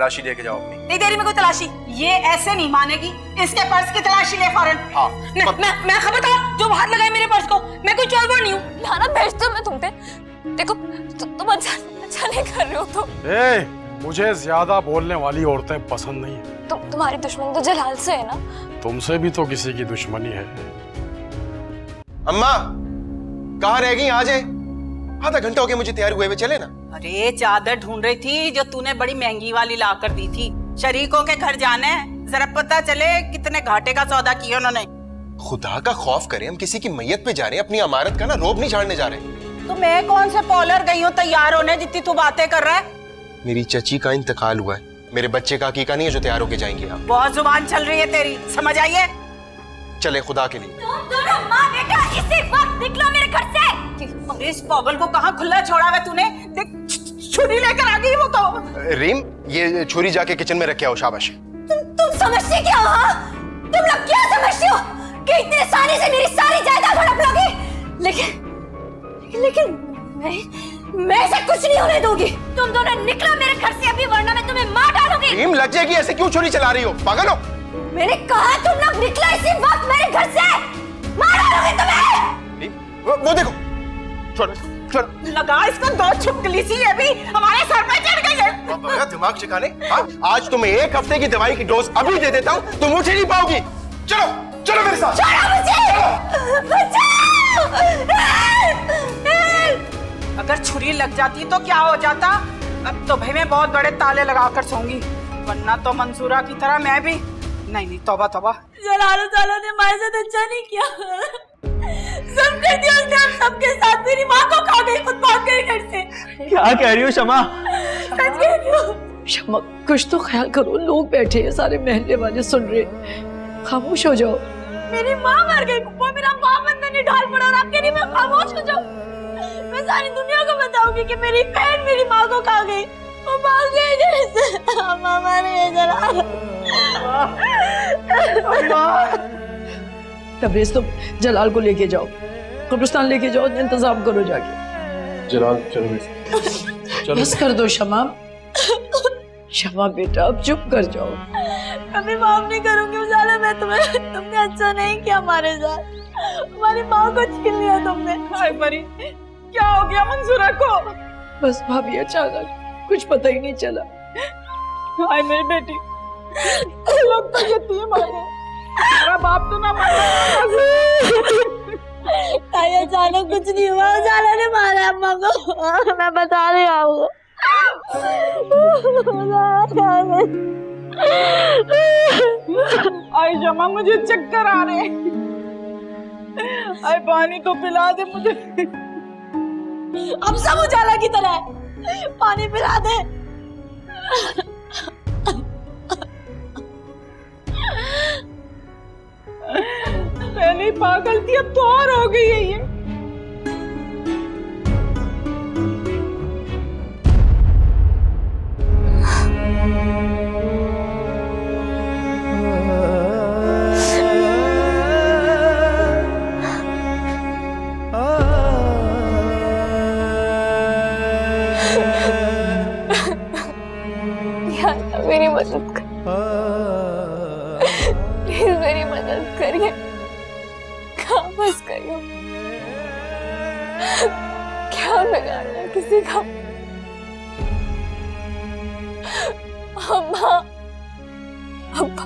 तलाशी लेके जाओ अपनी। नहीं दे रही मैं कोई तलाशी, ये ऐसे नहीं मानेगी। इसके पर्स की तलाशी ले फौरन। हाँ। मैं खबरदार जो हाथ लगाए मेरे पर्स को, मैं कोई चोर वोर नहीं हूँ। लाना भेज दो मैं तुम पे। देखो तुम अच्छा नहीं कर रहे हो तो। मुझे ज्यादा बोलने वाली औरतें पसंद नहीं है। तुम्हारी दुश्मनी तो जलाल से है ना। तुमसे भी तो किसी की दुश्मनी है। अम्मा कहाँ रह गई? आ जाए, आधा घंटा हो गया मुझे तैयार हुए हुए, चले ना। अरे चादर ढूंढ रही थी जो तूने बड़ी महंगी वाली ला कर दी थी। शरीकों के घर जाना है, जरा पता चले कितने घाटे का सौदा किया उन्होंने। खुदा का खौफ करें, हम किसी की मैयत पे जा रहे हैं, अपनी अमारत का ना रोब नहीं झाड़ने जा रहे। तो मैं कौन से पॉलर गई हूँ तैयार होने जितनी तू बातें कर रहा है। मेरी चची का इंतकाल हुआ है, मेरे बच्चे का अकीका नहीं है जो तैयार होके जाएंगे आप। बहुत जुबान चल रही है तेरी, समझ आई है? चले खुदा के लिए। तुम दोनों माँ बेटा इसी वक्त निकलो मेरे घर से। अरे इस पागल को कहाँ खुला छोड़ा है तूने? देख छुरी लेकर आ गई वो तो। रीम ये छुरी जाके किचन में रखे आओ। शाबाश। तुम समझते क्या हो? हाँ? तुम लोग क्या समझते हो कि इतने आसानी से मेरी सारी जायदाद हड़प लोगे? लेकिन मैं ऐसा कुछ नहीं होने दूंगी। तुम दोनों निकलो मेरे घर से अभी, वरना मैं तुम्हें मार डालूंगी। रीम लग जाएगी, ऐसे क्यों छुरी चला रही हो? पागल हो? मैंने कहा तुम लोग निकलो इसी वक्त मेरे घर से, मार डालूंगी तुम्हें। वो देखो, लगा इसको दो छुपकली सी, ये भी हमारे सर पे चढ़ गई है। दिमाग चिकाने। आज तुम्हें 1 हफ्ते की दवाई की डोज अभी दे देता हूँ, तुम उठ ही नहीं पाओगी। चलो चलो मेरे साथ। अगर छुरी लग जाती तो क्या हो जाता? अब तो भाई मैं बहुत बड़े ताले लगाकर सोऊंगी, वरना तो मंसूरा की तरह मैं भी नहीं। तौबा तौबा। जलाल ताला ने हमारे साथ अच्छा नहीं किया। सब कर दिया उसने हम सबके साथ। मेरी माँ को खा गई, खुद भाग गई घर से। क्या कह रही हो शमा? सच कह रही हूँ। शमा कुछ तो ख्याल करो, लोग बैठे हैं सारे महल्ले वाले सुन रहे, खामोश हो जाओ। मेरी माँ मर गई, वो मेरा माँ बंधन में ढाल पड़ा और आप कह रही मैं खामोश हो जाऊँ? मैं सारी दुनिया को बताऊंगी कि मेरी बहन मेरी माँ को खा गई, वो भाग गई घर से। मामा ने जलाल। तबरेज तुम जलाल को लेके जाओ, कब्रिस्तान लेके जाओ, इंतजाम करो जाके। जलाल चलो बस कर दो शमा। शमा बेटा अब चुप कर जाओ। कभी माफ नहीं करूंगी उजाला मैं तुम्हें। तुमने अच्छा नहीं किया हमारे साथ, हमारी माँ को छीन लिया तुमने। हाय परी, क्या हो गया मंसूरा को? बस भाभी अचानक कुछ पता ही नहीं चला। हाय मेरी बेटी, लोग तो यतीम हो गए, मेरा बाप तो ना मरा। अचानक कुछ नहीं हुआ, उजाला ने मारा अम्मा को। मैं बता रही हूँ। आई जमा मुझे चक्कर आ रहे। आई पानी तो पिला दे मुझे। अब सब उजाला की तरह है, पानी पिला दे। पहले पागल थी, अब तो और हो गई है ये। मेरी मदद कर, प्लीज मेरी मदद करिए, बस करिए। क्या बिगाड़ना किसी का? अम्मा, अब्बा।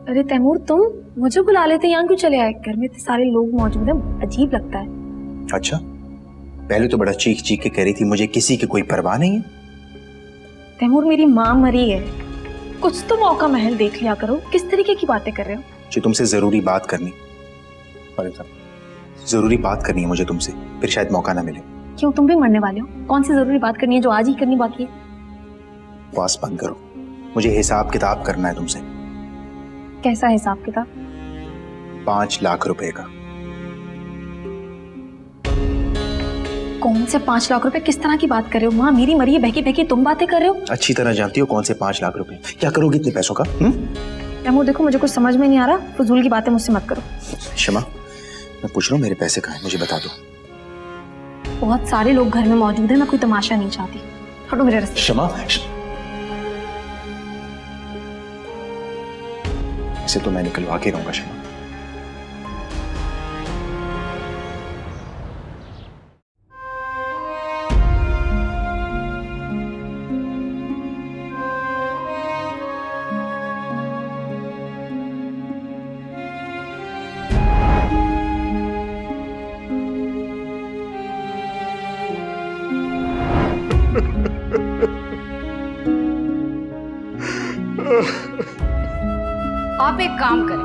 अरे तैमूर, तुम मुझे बुला लेते, यहाँ क्यों चले आए? घर में इतने सारे लोग मौजूद हैं, अजीब लगता है। अच्छा, पहले तो बड़ा चीख चीख के कह रही थी मुझे किसी की कोई परवाह नहीं है। तैमूर, मेरी माँ मरी है, कुछ तो मौका महल देख लिया करो। किस तरीके की बातें कर रहे हो? जो तुमसे जरूरी बात करनी, जरूरी बात करनी है मुझे तुमसे, फिर शायद मौका ना मिले। क्यों, तुम भी मरने वाले हो? कौन सी जरूरी बात करनी है जो आज ही करनी बाकी है? बस बंद करो, मुझे हिसाब किताब करना है तुमसे। कैसा हिसाब किताब? 5 लाख रुपए का। कौन से 5 लाख रुपए? किस तरह की बात कर रहे हो? माँ मेरी मरी है, बहकी बहकी तुम बातें कर रहे हो। अच्छी तरह जानती हो कौन से 5 लाख रुपए। क्या करोगी इतने पैसों का? तैमूर देखो, मुझे कुछ समझ में नहीं आ रहा, फजूल की बातें मुझसे मत करो। शमा, मैं पूछ रहा हूँ मेरे पैसे कहाँ हैं, मुझे बता दो। बहुत सारे लोग घर में मौजूद हैं, मैं कोई तमाशा नहीं चाहती, हटो मेरे रास्ते। शमा, इसे तो मैं निकलवा के रहूंगा शमा। आप एक काम करें,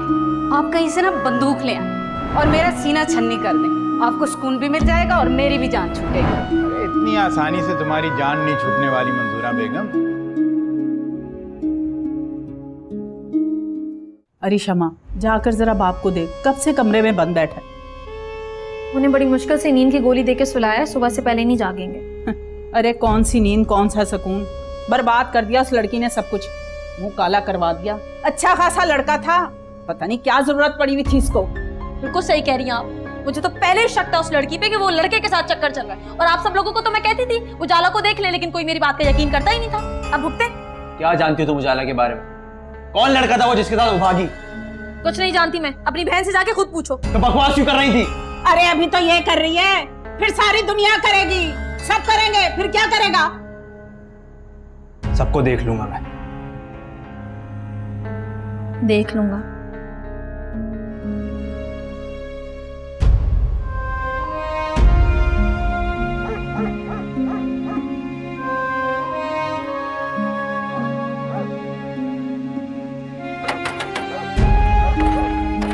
आप कहीं से ना बंदूक ले आए और मेरा सीना छन्नी कर दें। आपको सुकून भी मिल जाएगा और मेरी भी जान छूटेगी। अरे इतनी आसानी से तुम्हारी जान नहीं छूटने वाली मंजूरा बेगम। अरे शमा, जाकर जरा बाप को देख, कब से कमरे में बंद बैठा है। उन्हें बड़ी मुश्किल से नींद की गोली देके सुलाया है, सुबह से पहले नहीं जागेंगे। अरे कौन सी नींद, कौन सा सुकून, बर्बाद कर दिया उस लड़की ने सब कुछ, मुंह काला करवा दिया। अच्छा खासा लड़का था, पता नहीं क्या जरूरत पड़ी हुई थी इसको। बिल्कुल सही कह रही हैं आप, मुझे तो पहले ही शक था उस लड़की पे कि वो लड़के के साथ चक्कर चल रहा है। और आप सब लोगों को तो मैं कहती थी उजाला को देख ले, लेकिन कोई मेरी बात का यकीन करता ही नहीं था। अब भुगते। क्या जानती हो तुम उजाला के बारे में? कौन लड़का था वो जिसके साथ वो भागी? कुछ नहीं जानती मैं, अपनी बहन से जाके खुद पूछो। तो बकवास क्यों कर रही थी? अरे अभी तो ये कर रही है, फिर सारी दुनिया करेगी, सब करेंगे, फिर क्या करेगा? सबको देख लूंगा मैं। देख लूंगा।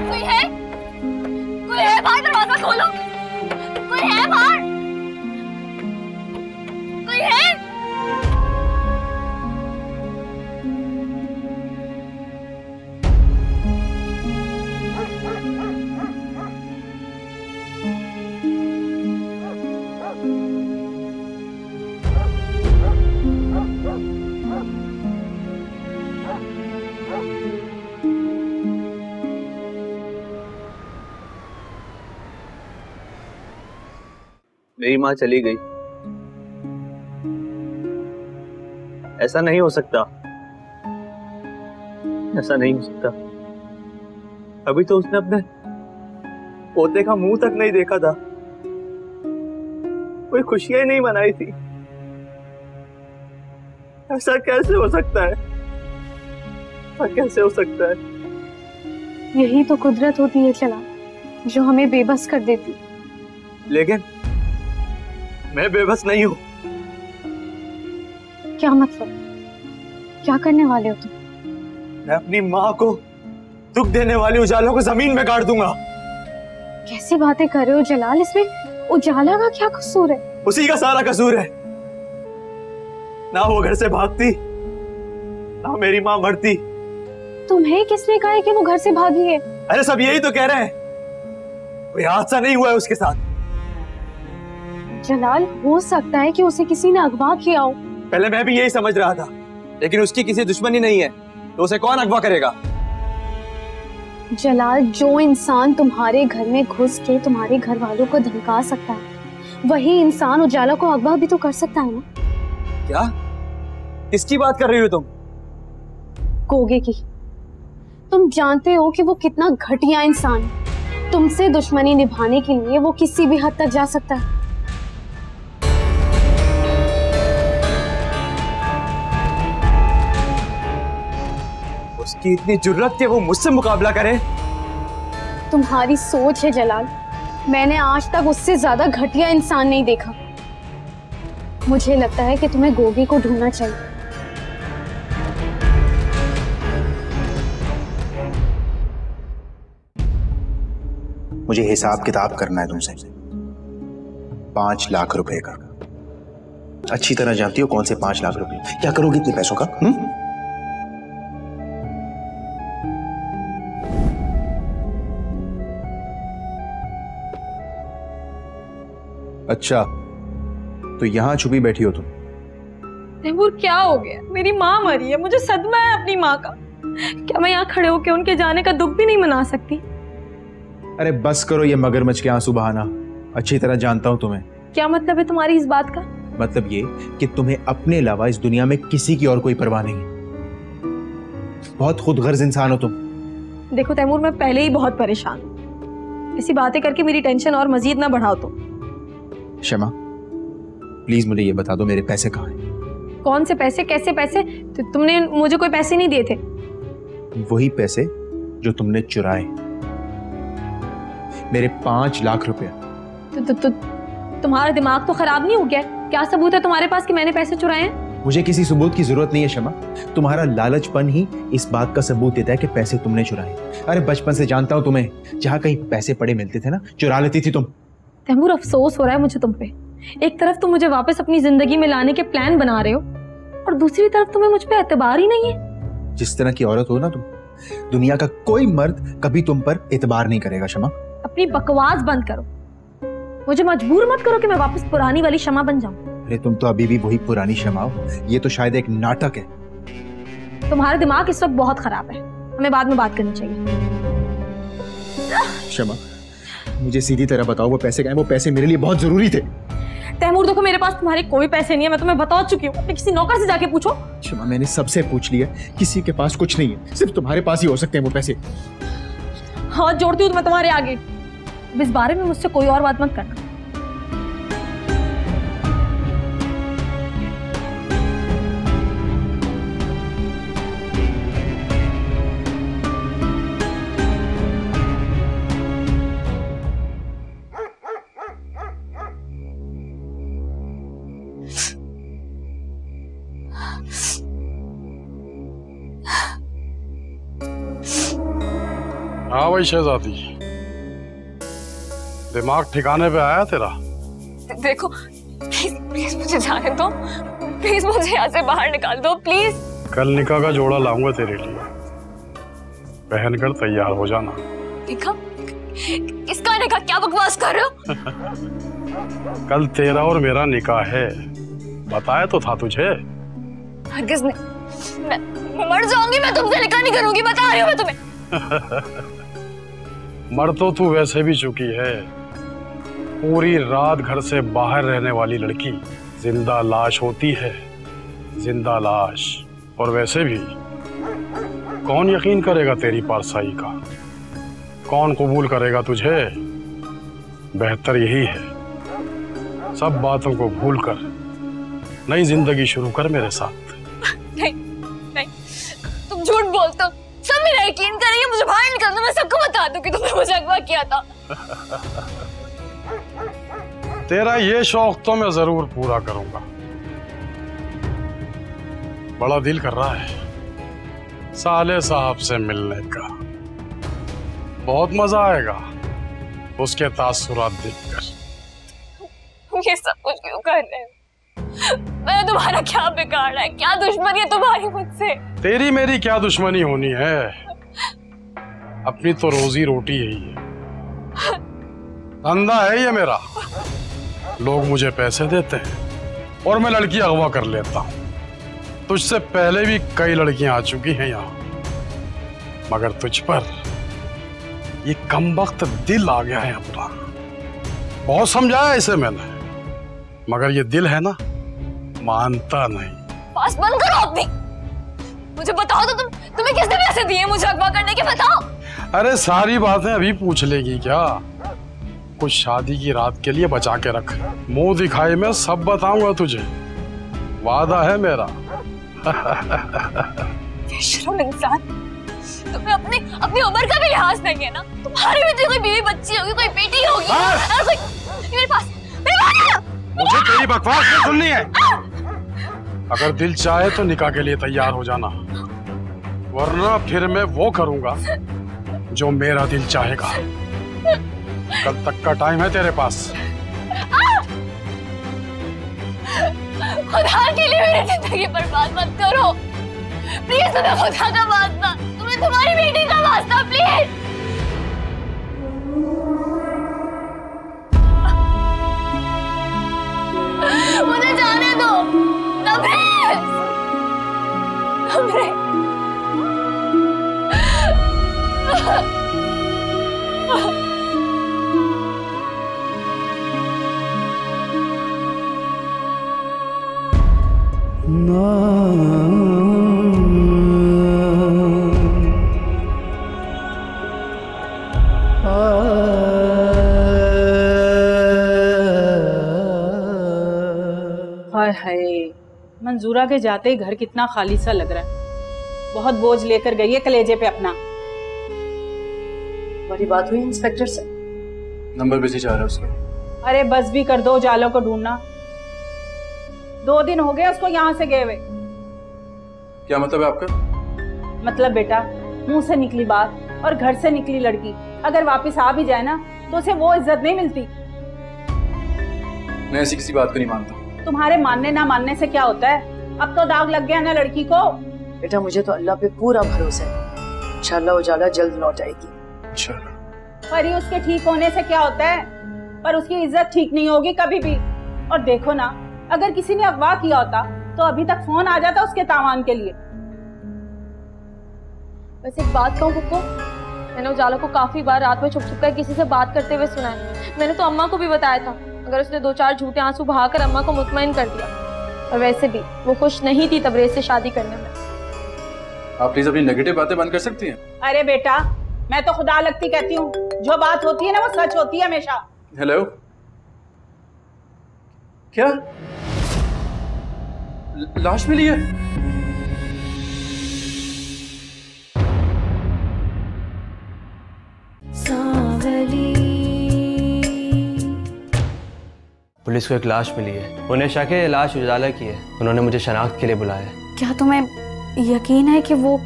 कोई है? कोई है बाहर? दरवाजा खोलो। कोई है बाहर? कोई है? मेरी माँ चली गई। ऐसा नहीं हो सकता, ऐसा नहीं हो सकता। अभी तो उसने अपने पोते का मुंह तक नहीं देखा था, कोई खुशियां नहीं मनाई थी। ऐसा कैसे हो सकता है? ऐसा कैसे हो सकता है? यही तो कुदरत होती है चला, जो हमें बेबस कर देती। लेकिन मैं बेबस नहीं हूं। क्या मतलब? क्या करने वाले हो तुम? मैं अपनी माँ को दुख देने वाली उजाला को जमीन में गाड़ दूंगा। कैसी बातें कर रहे हो जलाल, इसमें उजाला का क्या कसूर है? उसी का सारा कसूर है। ना वो घर से भागती, ना मेरी माँ मरती। तुम्हें किसने कहा है कि वो घर से भागी है? अरे सब यही तो कह रहे हैं, कोई हादसा नहीं हुआ है उसके साथ। जलाल, हो सकता है कि उसे किसी ने अगवा किया हो। पहले मैं भी यही समझ रहा था, लेकिन उसकी किसी दुश्मनी नहीं है तो उसे कौन अगवा करेगा? जलाल, जो इंसान तुम्हारे घर में घुस के तुम्हारे घर वालों को धमका सकता है, वही इंसान उजाला को अगवा भी तो कर सकता है ना? क्या? किसकी बात कर रही हो तुम? गोगे की। तुम जानते हो कि वो कितना घटिया इंसान है। तुमसे दुश्मनी निभाने के लिए वो किसी भी हद तक जा सकता है। उसकी इतनी जुर्रत कि वो मुझसे मुकाबला करे? तुम्हारी सोच है जलाल, मैंने आज तक उससे ज्यादा घटिया इंसान नहीं देखा। मुझे लगता है कि तुम्हें गोगी को ढूंढना चाहिए। मुझे हिसाब किताब करना है तुमसे, 5 लाख रुपए का। अच्छी तरह जानती हो कौन से 5 लाख रुपए। क्या करोगी इतने पैसों का? अच्छा, तो यहां छुपी बैठी हो तुम? तैमूर, क्या हो गया? मेरी माँ मरी है, मुझे सदमा है अपनी माँ का। क्या मैं यहाँ खड़े होकर उनके जाने का दुख भी नहीं मना सकती? अरे बस करो ये मगरमच्छ के आंसू बहाना। अच्छी तरह जानता हूं तुम्हें। क्या मतलब है तुम्हारी इस बात का? मतलब ये कि तुम्हें अपने अलावा इस दुनिया में किसी की और कोई परवाह नहीं है। बहुत खुदगर्ज इंसान हो तुम। देखो तैमूर, मैं पहले ही बहुत परेशान हूँ। ऐसी बातें करके मेरी टेंशन और मजीद ना बढ़ाओ तुम। शमा, प्लीज मुझे ये बता दो मेरे पैसे कहाँ हैं? कौन से पैसे? कैसे पैसे? तो तुमने मुझे कोई पैसे नहीं दिए थे। वही पैसे जो तुमने चुराए, मेरे 5 लाख रुपए। तो तुम्हारा दिमाग तो खराब नहीं हो गया? क्या सबूत है तुम्हारे पास कि मैंने पैसे चुराए हैं? मुझे किसी सबूत की जरूरत नहीं है शमा। तुम्हारा लालचपन ही इस बात का सबूत देता है कि पैसे तुमने चुराए। अरे बचपन से जानता हूं तुम्हें, जहां कहीं पैसे पड़े मिलते थे ना, चुरा लेती थी तुम। तैमूर, अफसोस हो रहा है मुझे तुम पे। एक तरफ तुम मुझे वापस अपनी जिंदगी में लाने के प्लान बना रहे हो और दूसरी तरफ तुम्हें मुझ पे एतबार ही नहीं है। जिस तरह की औरत हो ना तुम, दुनिया का कोई मर्द कभी तुम पर एतबार नहीं करेगा शमा। अपनी बकवास बंद करो। मुझे मजबूर मत करो कि मैं वापस पुरानी वाली शमा बन जाऊं। अरे तुम तो अभी भी वही पुरानी शमा हो। ये तो शायद एक नाटक है। तुम्हारा दिमाग इस वक्त बहुत खराब है। हमें बाद में बात करनी चाहिए। शमा, मुझे सीधी तरह बताओ वो पैसे कहाँ हैं? वो पैसे मेरे लिए बहुत जरूरी थे। तैमूर देखो, मेरे पास तुम्हारे कोई पैसे नहीं है। मैं तुम्हें बता चुकी हूँ। अपने किसी नौकर से जाके पूछो। शमा, मैंने सबसे पूछ लिया, किसी के पास कुछ नहीं है। सिर्फ तुम्हारे पास ही हो सकते हैं वो पैसे। हाथ जोड़ती हूँ मैं तुम्हारे आगे। अब इस बारे में मुझसे कोई और बात मत करना। हाँ भाई शहजादी, दिमाग ठिकाने पे आया तेरा? देखो प्लीज प्लीज मुझे जाने दो। प्लीज मुझे यहाँ से बाहर निकाल दो प्लीज। कल निकाह का जोड़ा लाऊंगा तेरे लिए, पहनकर तैयार हो जाना। निकाह? किसका निकाह? क्या बकवास कर रहे हो? कल तेरा और मेरा निकाह है, बताया तो था तुझे। हरगिज़ नहीं, मैं मर जाऊंगी। मैं तुमसे निकाह नहीं करूंगी, बता रही हूँ मैं तुम्हें। मर तो तू वैसे भी चुकी है। पूरी रात घर से बाहर रहने वाली लड़की जिंदा लाश होती है, जिंदा लाश। और वैसे भी कौन यकीन करेगा तेरी पारसाई का? कौन कबूल करेगा तुझे? बेहतर यही है, सब बातों को भूल कर नई जिंदगी शुरू कर मेरे साथ। नहीं नहीं, तुम झूठ बोलते हो। सब मेरा यकीन करेंगे। मुझे बाहर निकल दो, मैं सबको बता दूं कि तुमने मुझे अगवा किया था। तेरा ये शौक तो मैं जरूर पूरा करूंगा। बड़ा दिल कर रहा है साले साहब से मिलने का। बहुत मजा आएगा उसके तासुरात देखकर। ये सब कुछ क्यों कर रहे हो? मैंने तुम्हारा क्या बिगाड़ा है? क्या दुश्मनी है तुम्हारी मुझसे? तेरी मेरी क्या दुश्मनी होनी है? अपनी तो रोजी रोटी यही है। धंधा है ये मेरा। लोग मुझे पैसे देते हैं और मैं लड़की अगवा कर लेता हूँ। तुझसे पहले भी कई लड़कियां आ चुकी हैं यहाँ, मगर तुझ पर ये कमबख्त दिल आ गया है अपना। बहुत समझाया इसे मैंने, मगर ये दिल है ना, मानता नहीं। बस बंद करो अपनी। मुझे बताओ तो तुम्हें किसने पैसे दिए मुझे अगवा करने के? बताओ। अरे सारी बातें अभी पूछ लेगी क्या? कुछ शादी की रात के लिए बचा के रख। मुंह दिखाई में सब बताऊंगा तुझे, वादा है मेरा। बेशर्म इंसान, तुम्हें अपनी उम्र का भी लिहाज नहीं है ना? तुम्हारी भी तो कोई बीवी बच्ची होगी, कोई बेटी होगी। मेरे पास मुझे तेरी बकवास नहीं सुननी है। अगर दिल चाहे तो निकाह के लिए तैयार हो जाना, वरना फिर मैं वो करूंगा जो मेरा दिल चाहेगा। कल तक का टाइम है तेरे पास। खुदा के लिए मेरी जिंदगी बर्बाद मत करो प्लीज। तुम्हें खुदा का वास्ता, तुम्हें तुम्हारी बेटी का वास्ता, प्लीज। मुझे जाने दो। हाय, मंजूरा के जाते ही घर कितना खाली सा लग रहा है। बहुत बोझ लेकर गई है कलेजे पे अपना। बड़ी बात हुई इंस्पेक्टर से? नंबर बिजी जा रहा है उसका। अरे बस भी कर दो जालों को ढूंढना। 2 दिन हो गए उसको यहाँ से गए हुए। क्या मतलब है आपका? मतलब बेटा, मुंह से निकली बात और घर से निकली लड़की अगर वापस आ भी जाए ना तो उसे वो इज्जत नहीं मिलती। मैं ऐसी किसी बात को नहीं मानता। तुम्हारे मानने ना मानने से क्या होता है? अब तो दाग लग गया ना लड़की को। बेटा मुझे तो अल्लाह पे पूरा भरोसा है, इंशाल्लाह उजाला जल्द लौट आएगी। पर ये उसके ठीक होने से क्या होता है? पर उसकी इज्जत ठीक नहीं होगी कभी भी। और देखो ना, अगर किसी ने अगवा किया होता तो अभी तक फोन आ जाता उसके तावान के लिए। वैसे एक बात कहूँ पुप्पो, मैंने उजाला को काफी बार रात में छुप छुप कर किसी से बात करते हुए सुना है। मैंने तो अम्मा को भी बताया था, अगर उसने 2-4 झूठे आंसू बहाकर अम्मा को मुतमईन कर दिया। और वैसे भी वो खुश नहीं थी तबरेज से शादी करने में। आप प्लीज अपनी नेगेटिव बातें बंद कर सकती हैं? अरे बेटा, मैं तो खुदा लगती कहती हूँ, जो बात होती है ना वो सच होती है हमेशा। हेलो, क्या लाश मिली है? पुलिस को एक लाश मिली है। उन्हें शक है ये लाश उजाला की है। उन्होंने मुझे शनाख्त के लिए बुलाया है। क्या तुम्हें यकीन है कि वो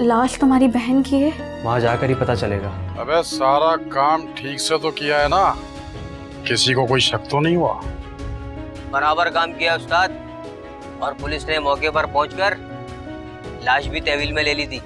लाश तुम्हारी बहन की है? वहाँ जाकर ही पता चलेगा। अबे सारा काम ठीक से तो किया है ना? किसी को कोई शक तो नहीं हुआ? बराबर काम किया उस्ताद। और पुलिस ने मौके पर पहुंचकर लाश भी तहवील में ले ली थी।